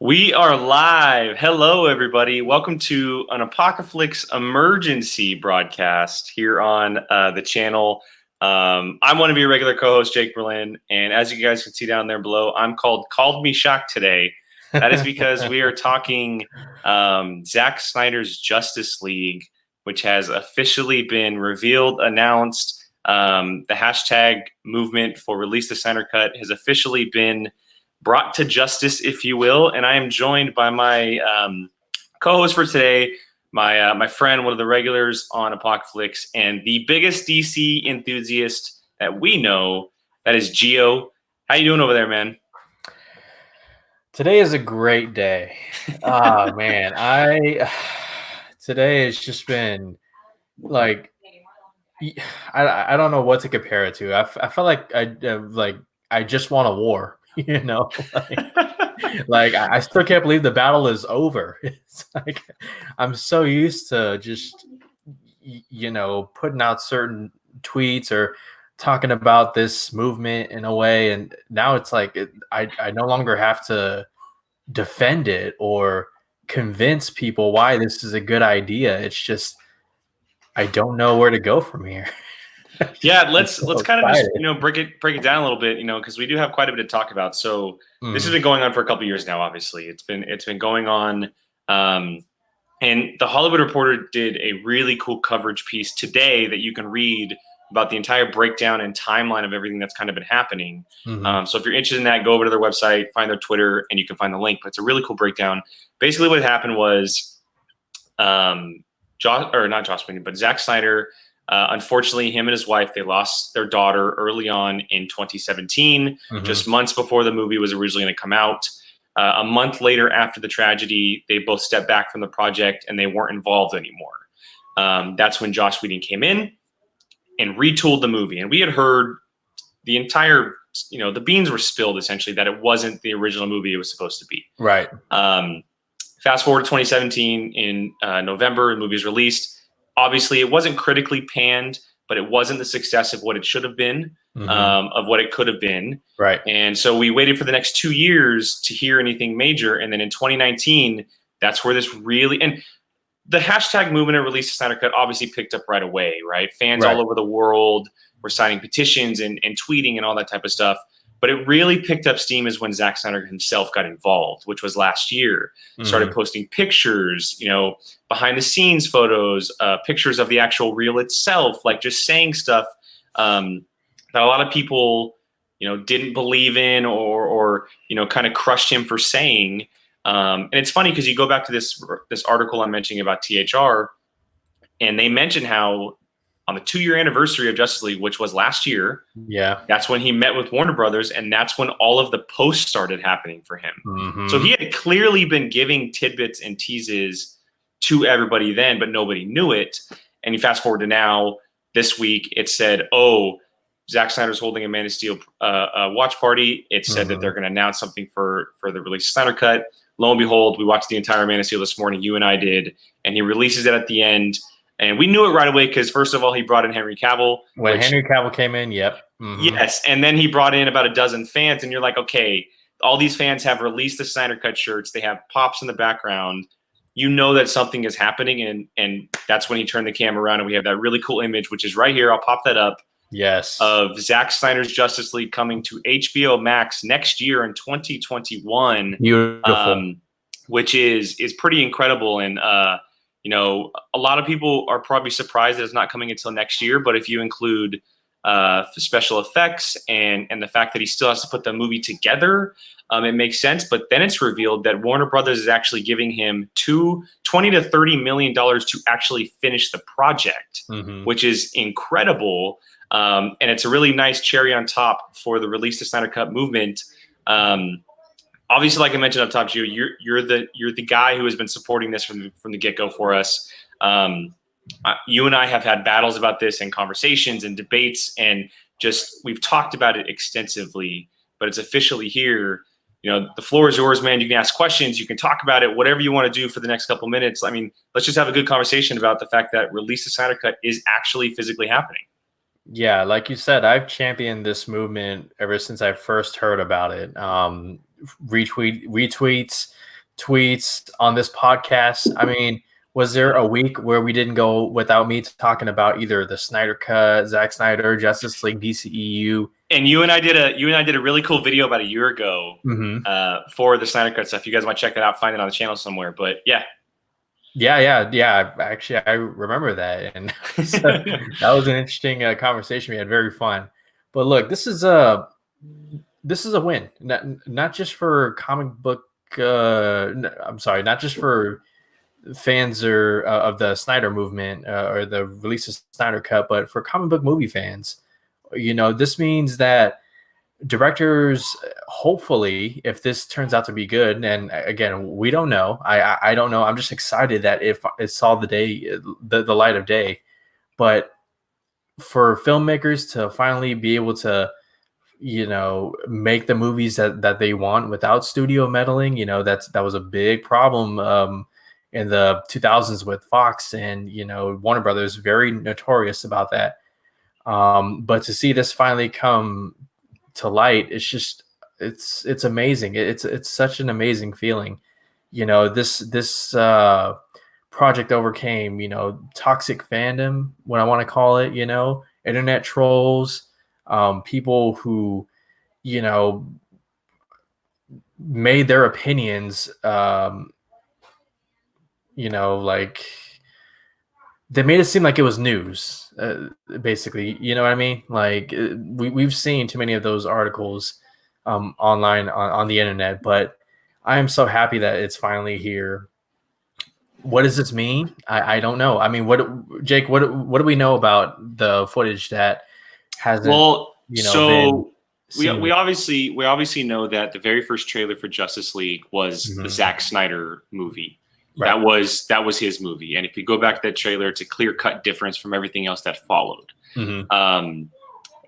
We are live. Hello, everybody. Welcome to an Apocaflix emergency broadcast here on the channel. I'm one of your regular co-hosts, Jake Berlin, and as you guys can see down there below, I'm called me Shock today. That is because we are talking Zack Snyder's Justice League, which has officially been revealed, announced. The hashtag movement for Release the Snyder Cut has officially been brought to justice, if you will. And I am joined by my co-host for today, my friend, one of the regulars on Apocaflix, and the biggest DC enthusiast that we know. That is Gio. How you doing over there, man? Today is a great day. Oh man, today has just been like I don't know what to compare it to. I felt like I just want a war, you know. Like I still can't believe the battle is over. It's like I'm so used to just putting out certain tweets or talking about this movement in a way, and now it's like I no longer have to defend it or convince people why this is a good idea. It's just I don't know where to go from here. Yeah, let's kind of just break it down a little bit, because we do have quite a bit to talk about. So this has been going on for a couple of years now. Obviously, it's been going on, and the Hollywood Reporter did a really cool coverage piece today that you can read about the entire breakdown and timeline of everything that's kind of been happening. So if you're interested in that, go over to their website, find their Twitter, and you can find the link. But it's a really cool breakdown. Basically, what happened was, not Joss Whedon, but Zack Snyder. Unfortunately, him and his wife, they lost their daughter early on in 2017, just months before the movie was originally going to come out. A month later after the tragedy, they both stepped back from the project and they weren't involved anymore. That's when Joss Whedon came in and retooled the movie. And we had heard the entire, the beans were spilled essentially that it wasn't the original movie it was supposed to be. Right. Fast forward to 2017 in November, the movie was released. Obviously, it wasn't critically panned, but it wasn't the success of what it should have been, of what it could have been. Right. And so we waited for the next 2 years to hear anything major. And then in 2019, that's where this really – and the hashtag movement and Release the Snyder Cut obviously picked up right away, right? Fans all over the world were signing petitions and tweeting and all that type of stuff. But it really picked up steam is when Zack Snyder himself got involved, which was last year. Started posting pictures, behind the scenes photos, pictures of the actual reel itself, like just saying stuff that a lot of people, didn't believe in or kind of crushed him for saying. And it's funny because you go back to this article I'm mentioning about THR, and they mention how on the 2-year anniversary of Justice League, which was last year, that's when he met with Warner Brothers, and that's when all of the posts started happening for him. So he had clearly been giving tidbits and teases to everybody then, but nobody knew it. And you fast forward to now, this week, it said, Zack Snyder's holding a Man of Steel watch party. It said that they're going to announce something for the release of Snyder Cut. Lo and behold, we watched the entire Man of Steel this morning. You and I did, and he releases it at the end. And we knew it right away because, first of all, he brought in Henry Cavill. Henry Cavill came in, yes. And then he brought in about a dozen fans. And you're like, okay, all these fans have released the Snyder Cut shirts. They have pops in the background. You know that something is happening. And that's when he turned the camera around. And we have that really cool image, which is right here. I'll pop that up. Yes. Of Zack Snyder's Justice League coming to HBO Max next year in 2021. Beautiful. Which is pretty incredible. And, a lot of people are probably surprised that it's not coming until next year. But if you include special effects and the fact that he still has to put the movie together, it makes sense. But then it's revealed that Warner Brothers is actually giving him $20 to $30 million to actually finish the project, which is incredible. And it's a really nice cherry on top for the Release the Snyder Cut movement. Obviously, like I mentioned up top, Gio, you're the guy who has been supporting this from the get-go for us. You and I have had battles about this and conversations and debates, and just we've talked about it extensively. But it's officially here. The floor is yours, man. You can ask questions. You can talk about it, whatever you want to do for the next couple minutes. I mean, let's just have a good conversation about the fact that Release the Snyder Cut is actually physically happening. Yeah, like you said, I've championed this movement ever since I first heard about it. Retweets, tweets, on this podcast. I mean, was there a week where we didn't go without me talking about either the Snyder Cut, Zack Snyder, Justice League, DCEU? And you and I did a really cool video about a year ago for the Snyder Cut stuff. You guys might check that out, find it on the channel somewhere. But yeah. Actually, I remember that, and so that was an interesting conversation we had. Very fun. But look, this is a win, not just for comic book. I'm sorry, not just for fans of the Snyder movement or the release of Snyder Cut, but for comic book movie fans. This means that directors, hopefully, if this turns out to be good, and again, we don't know. I don't know. I'm just excited that if it saw the light of day. But for filmmakers to finally be able to, make the movies that they want without studio meddling, that was a big problem in the 2000s with Fox and Warner Brothers, very notorious about that. But to see this finally come to light, it's amazing. It's such an amazing feeling. This project overcame toxic fandom, what I want to call it, internet trolls, people who made their opinions like they made it seem like it was news, basically. You know what I mean? Like we've seen too many of those articles online on the internet, but I am so happy that it's finally here. What does this mean? I don't know. I mean, Jake, what do we know about the footage that hasn't? Well, been we obviously know that the very first trailer for Justice League was the Zack Snyder movie. Right. That was his movie, and if you go back to that trailer, it's a clear-cut difference from everything else that followed.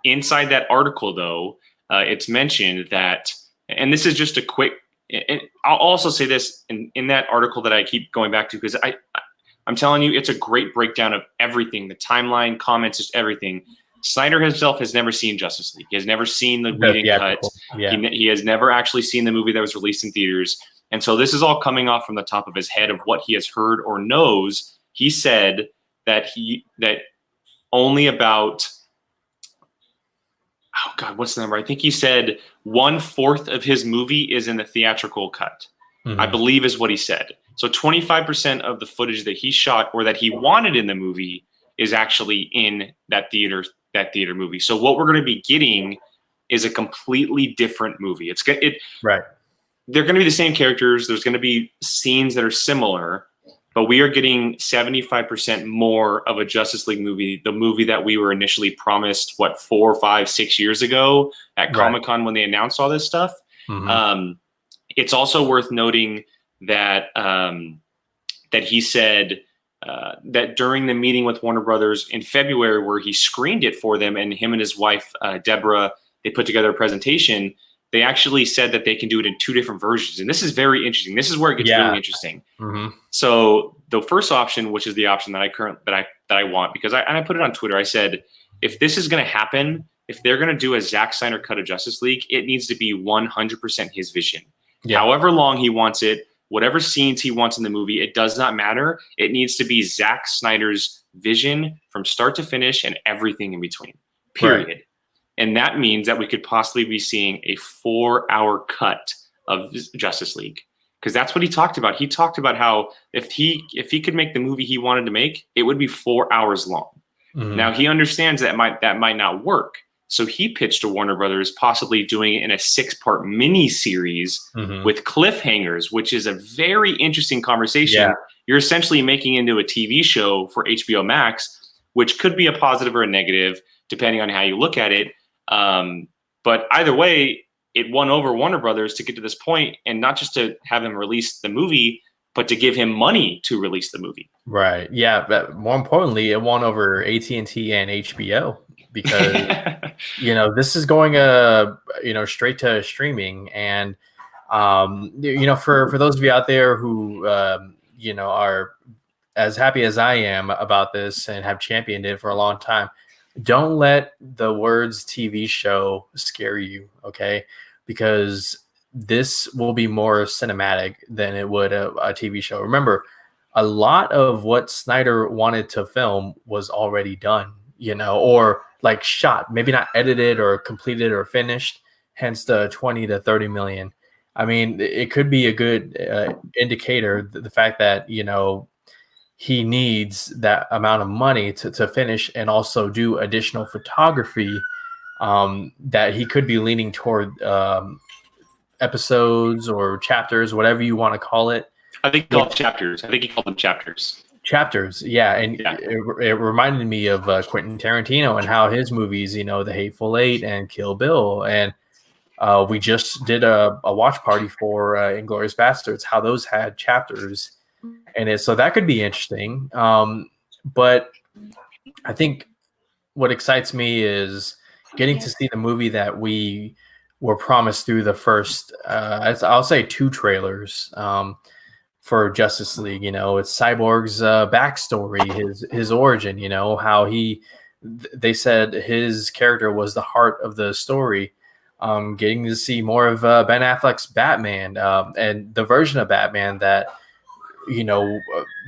Inside that article, though, it's mentioned that, and this is just a quick. And I'll also say this in that article that I keep going back to, because I'm telling you, it's a great breakdown of everything, the timeline, comments, just everything. Snyder himself has never seen Justice League. He has never seen the Whedon cut. Yeah. He has never actually seen the movie that was released in theaters. And so this is all coming off from the top of his head of what he has heard or knows. He said that only about, oh God, what's the number? I think he said 1/4 of his movie is in the theatrical cut, I believe is what he said. So 25% of the footage that he shot or that he wanted in the movie is actually in that theater movie. So what we're going to be getting is a completely different movie. Right. They're going to be the same characters. There's going to be scenes that are similar, but we are getting 75% more of a Justice League movie, the movie that we were initially promised, 4, 5, 6 years ago at Comic-Con when they announced all this stuff. It's also worth noting that that he said that during the meeting with Warner Brothers in February, where he screened it for them, and him and his wife, Deborah, they put together a presentation. They actually said that they can do it in 2 different versions. And this is very interesting. This is where it gets really interesting. So the first option, which is the option that I want, because I put it on Twitter, I said, if this is going to happen, if they're going to do a Zack Snyder cut of Justice League, it needs to be 100% his vision. However long he wants it, whatever scenes he wants in the movie, it does not matter. It needs to be Zack Snyder's vision from start to finish and everything in between, period. Right. And that means that we could possibly be seeing a 4-hour cut of Justice League, because that's what he talked about. He talked about how if he could make the movie he wanted to make, it would be 4 hours long. Now he understands that might not work. So he pitched to Warner Brothers possibly doing it in a 6-part mini series with cliffhangers, which is a very interesting conversation. Yeah. You're essentially making into a TV show for HBO Max, which could be a positive or a negative, depending on how you look at it. But either way, it won over Warner Brothers to get to this point, and not just to have him release the movie, but to give him money to release the movie. Right. Yeah. But more importantly, it won over AT&T and HBO, because this is going straight to streaming. And for those of you out there who are as happy as I am about this and have championed it for a long time, don't let the words TV show scare you, okay? Because this will be more cinematic than it would a TV show. Remember, a lot of what Snyder wanted to film was already done, or like shot, maybe not edited or completed or finished, hence the 20 to 30 million. I mean, it could be a good indicator, the fact that, he needs that amount of money to finish and also do additional photography, that he could be leaning toward episodes or chapters, whatever you want to call it. I think he called chapters. I think he called them chapters. Chapters, yeah. And it reminded me of Quentin Tarantino and how his movies, The Hateful Eight and Kill Bill. And we just did a watch party for Inglourious Bastards, how those had chapters. And so that could be interesting. But I think what excites me is getting to see the movie that we were promised through the first, I'll say 2 trailers for Justice League. It's Cyborg's backstory, his origin, how they said his character was the heart of the story. Getting to see more of Ben Affleck's Batman, and the version of Batman that,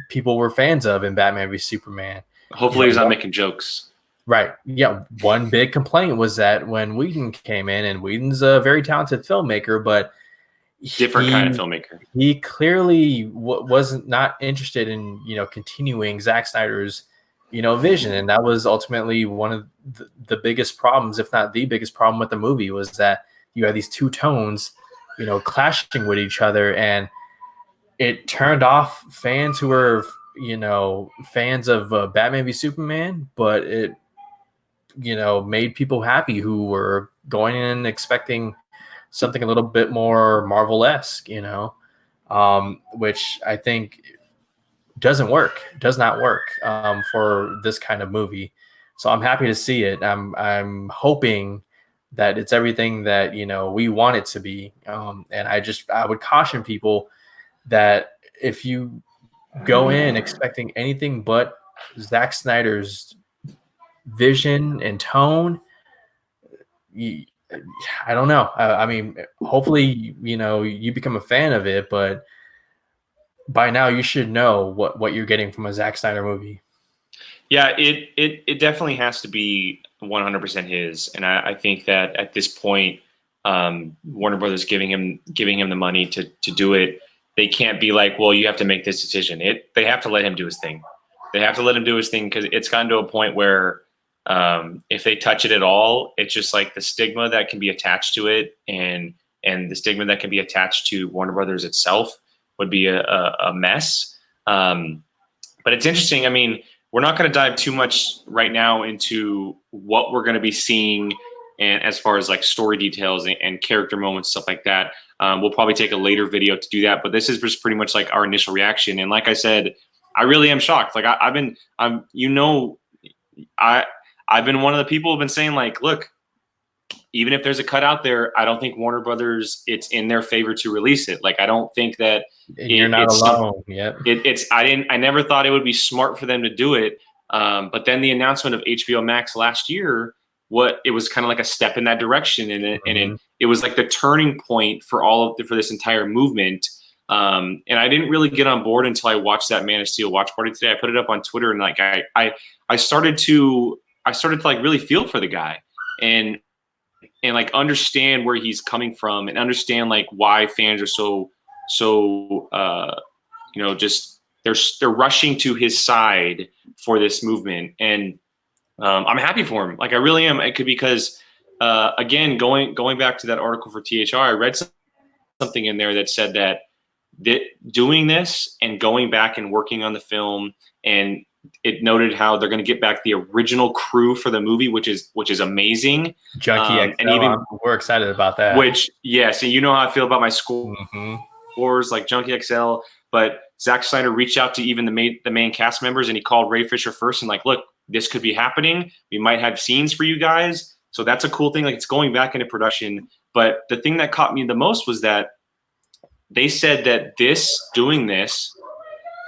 people were fans of in Batman v Superman. Hopefully he's not making jokes. Right. Yeah. One big complaint was that when Whedon came in, and Whedon's a very talented filmmaker, but different kind of filmmaker. He clearly wasn't not interested in, continuing Zack Snyder's, vision. And that was ultimately one of the biggest problems, if not the biggest problem with the movie, was that you had these 2 tones, clashing with each other. And it turned off fans who were, fans of Batman v Superman, but it, made people happy who were going in expecting something a little bit more Marvel-esque, which I think does not work for this kind of movie. So I'm happy to see it. I'm hoping that it's everything that, we want it to be. And I would caution people that if you go in expecting anything but Zack Snyder's vision and tone, I don't know. I mean, hopefully, you become a fan of it, but by now you should know what you're getting from a Zack Snyder movie. Yeah, it definitely has to be 100% his, and I think that at this point, Warner Brothers giving him the money to do it, they can't be like, well, you have to make this decision. They have to let him do his thing. They have to let him do his thing, because it's gotten to a point where if they touch it at all, it's just like the stigma that can be attached to it, and the stigma that can be attached to Warner Brothers itself would be a mess. But it's interesting. I mean, we're not going to dive too much right now into what we're going to be seeing, and as far as like story details and character moments, stuff like that. We'll probably take a later video to do that, but this is just pretty much like our initial reaction. And like I said, I really am shocked. Like I've been one of the people who've been saying, like, look, even if there's a cut out there, I don't think Warner Brothers, it's in their favor to release it. Like, I don't think that you're not alone. Yep. I never thought it would be smart for them to do it. But then the announcement of HBO Max last year, it was kind of like a step in that direction. And it was like the turning point for for this entire movement. And I didn't really get on board until I watched that Man of Steel watch party today. I put it up on Twitter, and like, I started to like really feel for the guy and like understand where he's coming from, and understand like why fans are so just they're rushing to his side for this movement. And I'm happy for him. Like, I really am. It could, because again, going back to that article for THR, I read something in there that said that doing this and going back and working on the film, and it noted how they're going to get back the original crew for the movie, which is amazing. Junkie XL, and even we're excited about that. Which, yes, and you know how I feel about my scores, like Junkie XL. But Zack Snyder reached out to even the main cast members, and he called Ray Fisher first, and like, look, this could be happening. We might have scenes for you guys. So that's a cool thing. Like, it's going back into production. But the thing that caught me the most was that they said that doing this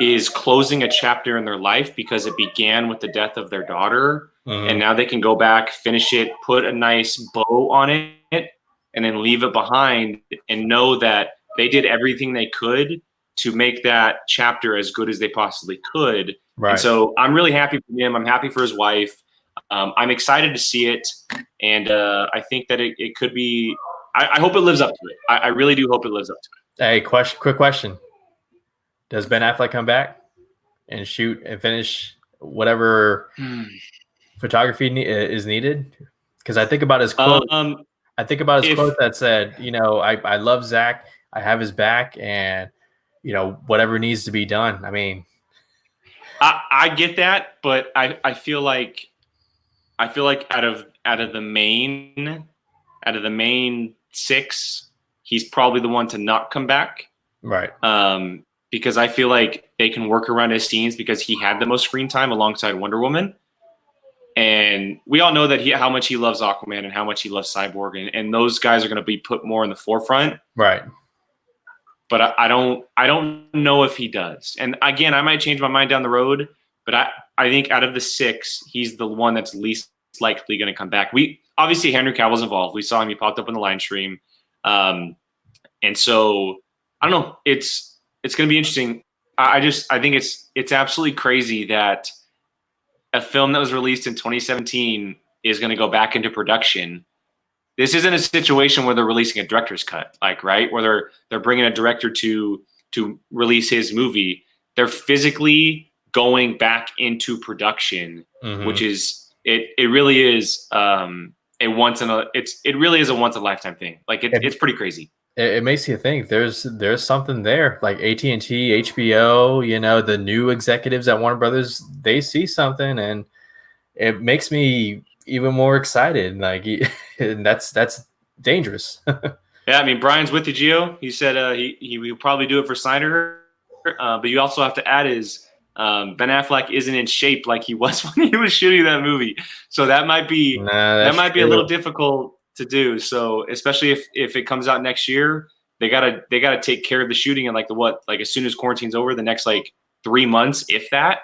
is closing a chapter in their life, because it began with the death of their daughter. And now they can go back, finish it, put a nice bow on it, and then leave it behind and know that they did everything they could to make that chapter as good as they possibly could. Right. And so I'm really happy for him. I'm happy for his wife. I'm excited to see it. And I think that it could be, I hope it lives up to it. I really do hope it lives up to it. Hey, quick question. Does Ben Affleck come back and shoot and finish whatever photography is needed? Because I think about his quote. I think about his quote that said, I love Zach. I have his back, and whatever needs to be done. I mean, I get that, but I feel like out of the main 6, he's probably the one to not come back. Right. Because I feel like they can work around his scenes because he had the most screen time alongside Wonder Woman. And we all know that how much he loves Aquaman and how much he loves Cyborg, and those guys are going to be put more in the forefront. Right. But I don't know if he does. And again, I might change my mind down the road, but I think out of the 6, he's the one that's least likely going to come back. Obviously Henry Cavill's involved. We saw him, he popped up in the line stream. And so I don't know. It's going to be interesting. I think it's absolutely crazy that a film that was released in 2017 is going to go back into production. This isn't a situation where they're releasing a director's cut, right? Where they're bringing a director to release his movie. They're physically going back into production, which is it really is it really is a once in a lifetime thing. Like it's pretty crazy. It makes you think there's something there, like AT&T, HBO, the new executives at Warner Brothers, they see something, and it makes me even more excited. Like, and that's dangerous. Yeah, I mean, Brian's with you, Gio. He said he will probably do it for Snyder, but you also have to add Ben Affleck isn't in shape like he was when he was shooting that movie, so that might be a little difficult to do. So especially if it comes out next year, they gotta take care of the shooting in as soon as quarantine's over, the next 3 months, if that,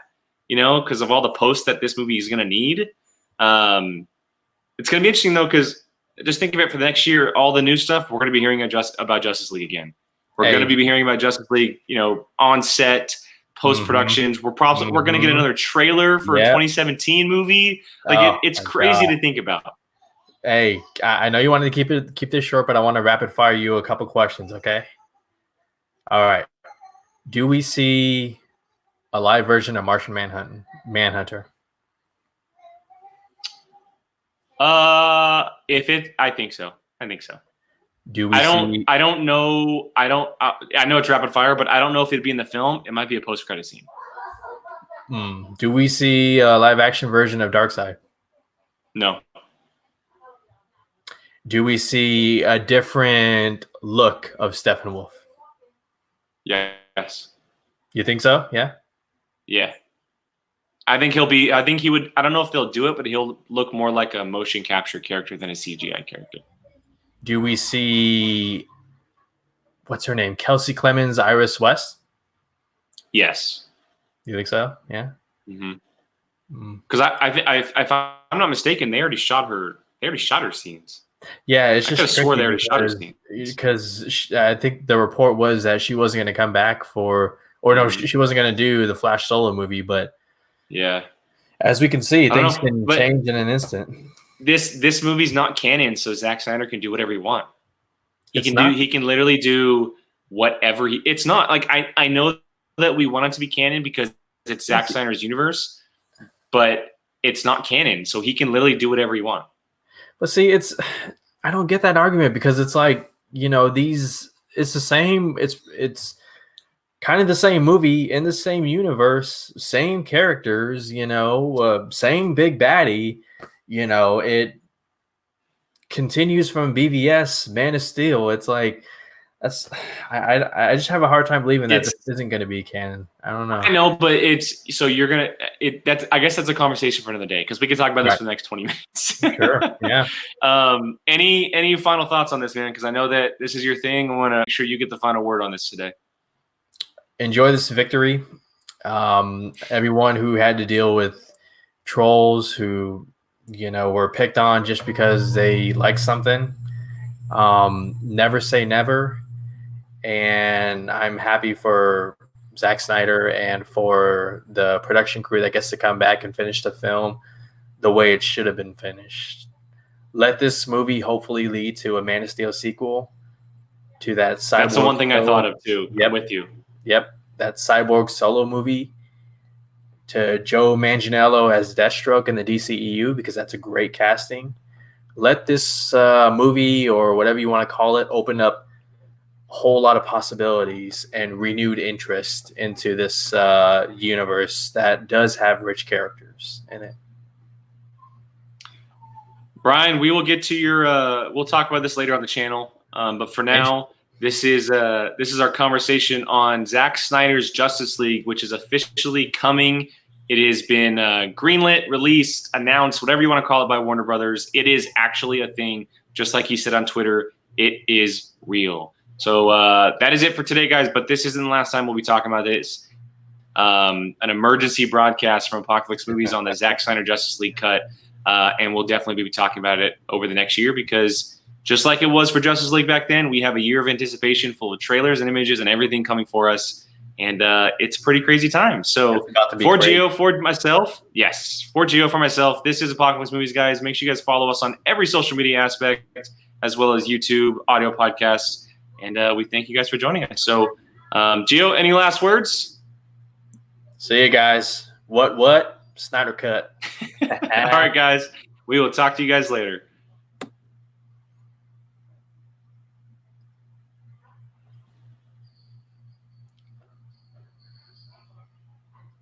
because of all the posts that this movie is gonna need. It's gonna be interesting though, because just think of it for the next year, all the new stuff we're gonna be hearing about Justice League again. We're gonna be hearing about Justice League, on set, post productions. We're gonna get another trailer for a 2017 movie. It's crazy to think about. Hey, I know you wanted to keep this short, but I want to rapid fire you a couple questions, okay? All right. Do we see a live version of Martian Manhunter? I think so. Do we I don't know. I know it's rapid fire, but I don't know if it'd be in the film. It might be a post-credit scene. Do we see a live action version of Darkseid? No. Do we see a different look of Steppenwolf? Yes. You think so? Yeah? Yeah. I think he would, I don't know if they'll do it, but he'll look more like a motion capture character than a CGI character. Do we see, what's her name? Kelsey Clemens, Iris West? Yes. You think so? Yeah? Because if I'm not mistaken, they already shot her scenes. Yeah, it's just I swore they already shot her scenes. Because I think the report was that she wasn't going to come back she wasn't going to do the Flash solo movie, but yeah, as we can see, things can change in an instant. This movie's not canon, so Zack Snyder can do whatever he wants. He can literally do whatever it's not like I know that we want it to be canon because it's Zack Snyder's universe, but it's not canon, so he can literally do whatever he wants. But see, I don't get that argument because it's like, it's the same, it's kind of the same movie in the same universe, same characters, same big baddie, it continues from BVS, Man of Steel. It's like, I just have a hard time believing that this isn't going to be canon. I don't know. I know, but I guess that's a conversation for another day because we can talk about this for the next 20 minutes. Sure. Yeah. Any final thoughts on this, man? Because I know that this is your thing. I want to make sure you get the final word on this today. Enjoy this victory. Everyone who had to deal with trolls who, were picked on just because they like something. Never say never. And I'm happy for Zack Snyder and for the production crew that gets to come back and finish the film the way it should have been finished. Let this movie hopefully lead to a Man of Steel sequel, to that Cyborg. That's the one thing I thought of too. Yep. I'm with you. Yep, that Cyborg solo movie, to Joe Manganiello as Deathstroke in the DCEU, because that's a great casting. Let this movie, or whatever you want to call it, open up a whole lot of possibilities and renewed interest into this universe that does have rich characters in it. Brian, we will get to your. We'll talk about this later on the channel. But for now, this is our conversation on Zack Snyder's Justice League, which is officially coming. It has been greenlit, released, announced, whatever you want to call it, by Warner Brothers. It is actually a thing, just like he said on Twitter. It is real. So that is it for today, guys. But this isn't the last time we'll be talking about this. An emergency broadcast from Apocaflix Movies on the Zack Snyder Justice League cut. And we'll definitely be talking about it over the next year, because just like it was for Justice League back then, we have a year of anticipation full of trailers and images and everything coming for us. And it's a pretty crazy time. So for Gio, for myself, this is Apocaflix Movies, guys. Make sure you guys follow us on every social media aspect, as well as YouTube, audio podcasts. And we thank you guys for joining us. So, Gio, any last words? See you guys. What? Snyder cut. All right, guys. We will talk to you guys later.